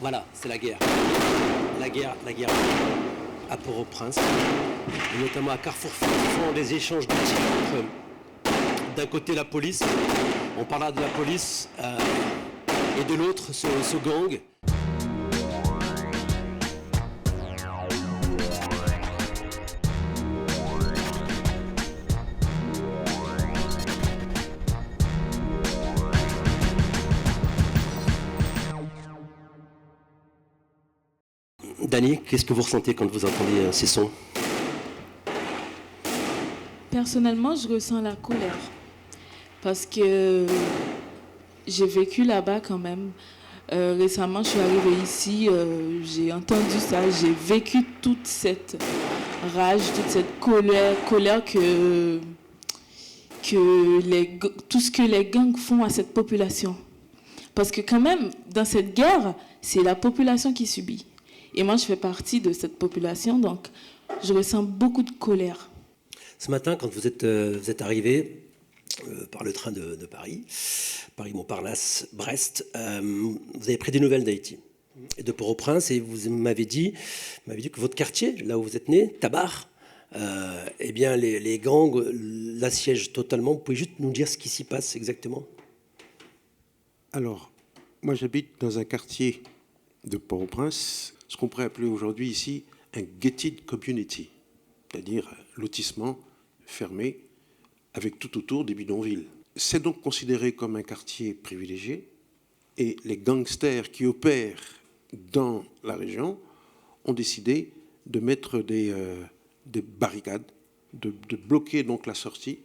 Voilà, c'est la guerre. La guerre à Port-au-Prince, et notamment à Carrefour, font des échanges de tirs entre, d'un côté, la police, on parlera de la police, et de l'autre, ce gang. Dany, qu'est-ce que vous ressentez quand vous entendez ces sons? Personnellement, je ressens la colère parce que j'ai vécu là-bas quand même. Récemment, je suis arrivée ici, j'ai entendu ça, j'ai vécu toute cette rage, toute cette colère tout ce que les gangs font à cette population. Parce que quand même, dans cette guerre, c'est la population qui subit. Et moi, je fais partie de cette population, donc je ressens beaucoup de colère. Ce matin, quand vous êtes arrivé par le train de Paris, Paris-Montparnasse, Brest, vous avez pris des nouvelles d'Haïti et de Port-au-Prince, et vous m'avez dit que votre quartier, là où vous êtes né, Tabar, eh bien les gangs l'assiègent totalement. Vous pouvez juste nous dire ce qui s'y passe exactement? Alors, moi j'habite dans un quartier de Port-au-Prince, ce qu'on pourrait appeler aujourd'hui ici un gated community, c'est-à-dire lotissement fermé avec tout autour des bidonvilles. C'est donc considéré comme un quartier privilégié, et les gangsters qui opèrent dans la région ont décidé de mettre des barricades, de bloquer donc la sortie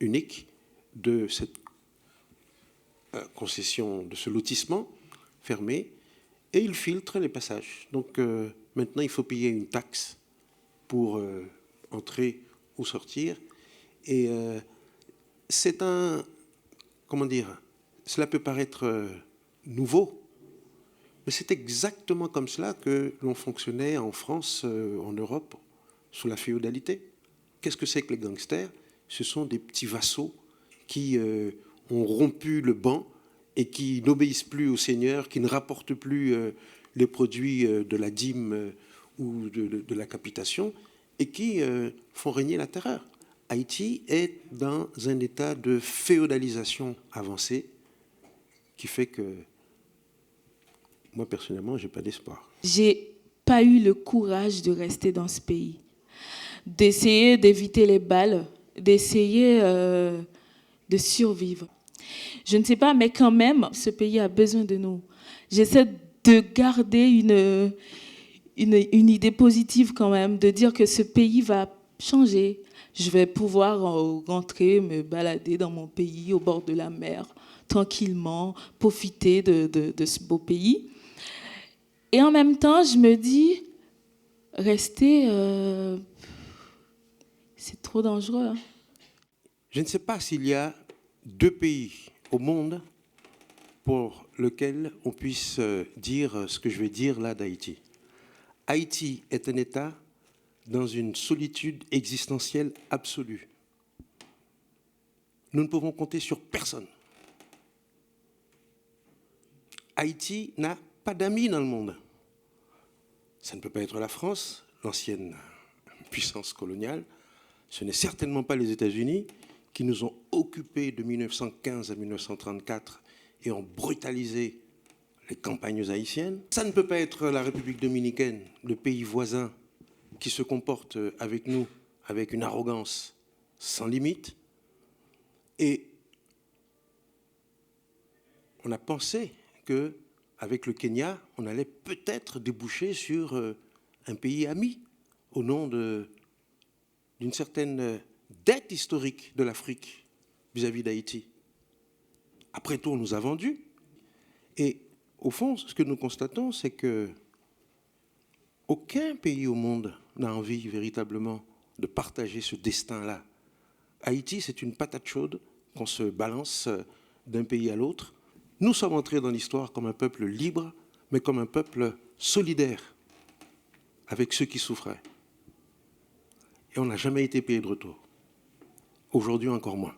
unique de cette concession, de ce lotissement fermé, et ils filtrent les passages. Donc maintenant, il faut payer une taxe pour entrer ou sortir. Et c'est un... Comment dire? Cela peut paraître nouveau, mais c'est exactement comme cela que l'on fonctionnait en France, en Europe, sous la féodalité. Qu'est-ce que c'est que les gangsters? Ce sont des petits vassaux qui ont rompu le ban et qui n'obéissent plus au seigneur, qui ne rapportent plus les produits de la dîme ou de la capitation, et qui font régner la terreur. Haïti est dans un état de féodalisation avancée qui fait que moi, personnellement, je n'ai pas d'espoir. J'ai pas eu le courage de rester dans ce pays, d'essayer d'éviter les balles, d'essayer de survivre. Je ne sais pas, mais quand même, ce pays a besoin de nous. J'essaie de garder une idée positive quand même, de dire que ce pays va changer. Je vais pouvoir rentrer, me balader dans mon pays, au bord de la mer, tranquillement, profiter de ce beau pays. Et en même temps, je me dis, rester, c'est trop dangereux. Hein. Je ne sais pas s'il y a deux pays au monde pour lesquels on puisse dire ce que je vais dire là d'Haïti. Haïti est un État dans une solitude existentielle absolue. Nous ne pouvons compter sur personne. Haïti n'a pas d'amis dans le monde. Ça ne peut pas être la France, l'ancienne puissance coloniale. Ce n'est certainement pas les États-Unis qui nous ont occupés de 1915 à 1934 et ont brutalisé les campagnes haïtiennes. Ça ne peut pas être la République dominicaine, le pays voisin qui se comporte avec nous avec une arrogance sans limite. Et on a pensé qu'avec le Kenya, on allait peut-être déboucher sur un pays ami au nom d'une certaine dette historique de l'Afrique vis-à-vis d'Haïti. Après tout, on nous a vendus. Et au fond, ce que nous constatons, c'est que aucun pays au monde n'a envie véritablement de partager ce destin-là. Haïti, c'est une patate chaude qu'on se balance d'un pays à l'autre. Nous sommes entrés dans l'histoire comme un peuple libre, mais comme un peuple solidaire avec ceux qui souffraient. Et on n'a jamais été payé de retour. Aujourd'hui, encore moins.